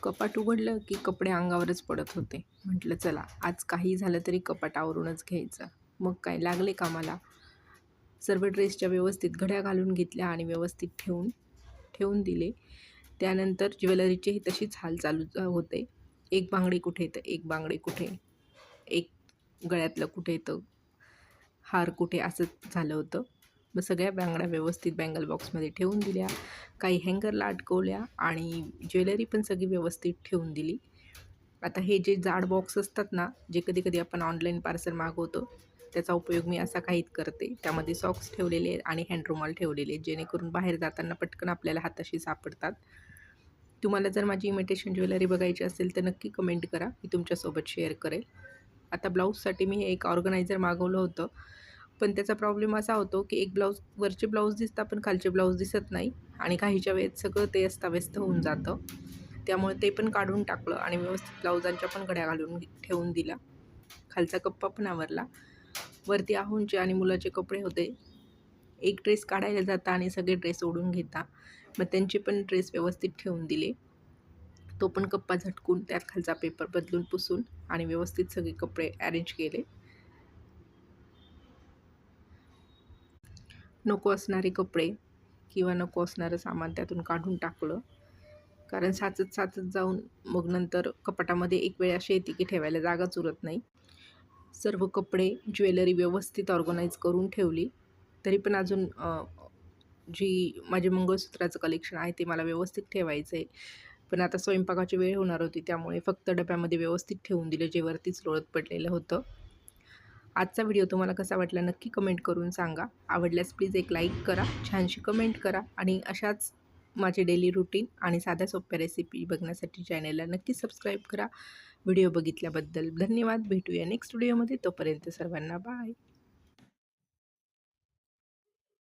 कपाट उघडलं की कपडे अंगावरच पडत होते. म्हटलं चला आज काही झालं तरी कपाट आवरूनच घ्यायचं. मग काय लागले कामाला. सर्व ड्रेसच्या व्यवस्थित घड्या घालून घेतल्या आणि व्यवस्थित ठेवून ठेवून दिले. त्यानंतर ज्वेलरीचेही तशीच हाल चालू होते. एक बांगडी कुठे तर एक बांगडी कुठे, एक गळ्यातलं कुठे तर हार कुठे, असं झालं होतं. मग सगळ्या बांगड्या व्यवस्थित बँगल बॉक्समध्ये ठेवून दिल्या, काही हँगरला अडकवल्या आणि ज्वेलरी पण सगळी व्यवस्थित ठेवून दिली. आता हे जे जाड बॉक्स असतात ना, जे कधी कधी आपण ऑनलाईन पार्सल मागवतो, त्याचा उपयोग मी असा काहीच करते. त्यामध्ये सॉक्स ठेवलेले आहेत आणि हँडरुमाल ठेवलेले, जेणेकरून बाहेर जाताना पटकन आपल्याला हाताशी सापडतात. तुम्हाला जर माझी इमिटेशन ज्वेलरी बघायची असेल तर नक्की कमेंट करा, मी तुमच्यासोबत शेअर करेल. आता ब्लाऊजसाठी मी एक ऑर्गनायझर मागवलं होतं, पण त्याचा प्रॉब्लेम असा होतो की एक ब्लाऊज, वरचे ब्लाऊज दिसतात पण खालचे ब्लाऊज दिसत नाही आणि काहीच्या वेळेत सगळं ते अस्ताव्यस्त होऊन जातं. त्यामुळे ते पण काढून टाकलं आणि व्यवस्थित ब्लाऊजांच्या पण घड्या घालून ठेवून दिला. खालचा कप्पा पण आवरला. वरती आहूंचे आणि मुलाचे कपडे होते. एक ड्रेस काढायला जाता आणि सगळे ड्रेस ओढून घेता, मग त्यांचे पण ड्रेस व्यवस्थित ठेवून दिले. तो पण कप्पा झटकून त्यात खालचा पेपर बदलून पुसून आणि व्यवस्थित सगळे कपडे अरेंज केले. नको असणारे कपडे किंवा नको असणारं सामान त्यातून काढून टाकलं, कारण साचत साचत जाऊन मग नंतर कपाटामध्ये एक वेळ अशी येते की ठेवायला जागाच उरत नाही. सर्व कपडे, ज्वेलरी व्यवस्थित ऑर्गनाईज करून ठेवली. तरी पण अजून जी माझे मंगळसूत्राचं कलेक्शन आहे ते मला व्यवस्थित ठेवायचं आहे. पण आता स्वयंपाकाची वेळ होणार होती, त्यामुळे फक्त डब्यामध्ये व्यवस्थित ठेवून दिलं, जे वरतीच लोळत पडलेलं होतं. आजचा व्हिडिओ तुम्हाला कसा वाटला नक्की कमेंट करून सांगा. आवडल्यास प्लीज एक लाईक करा, छानशी कमेंट करा आणि अशाच माझे डेली रुटीन आणि साध्या सोप्या रेसिपी बघण्यासाठी चॅनलला नक्की सबस्क्राईब करा. व्हिडिओ बघितल्याबद्दल धन्यवाद. भेटूया नेक्स्ट व्हिडिओमध्ये. तोपर्यंत सर्वांना बाय.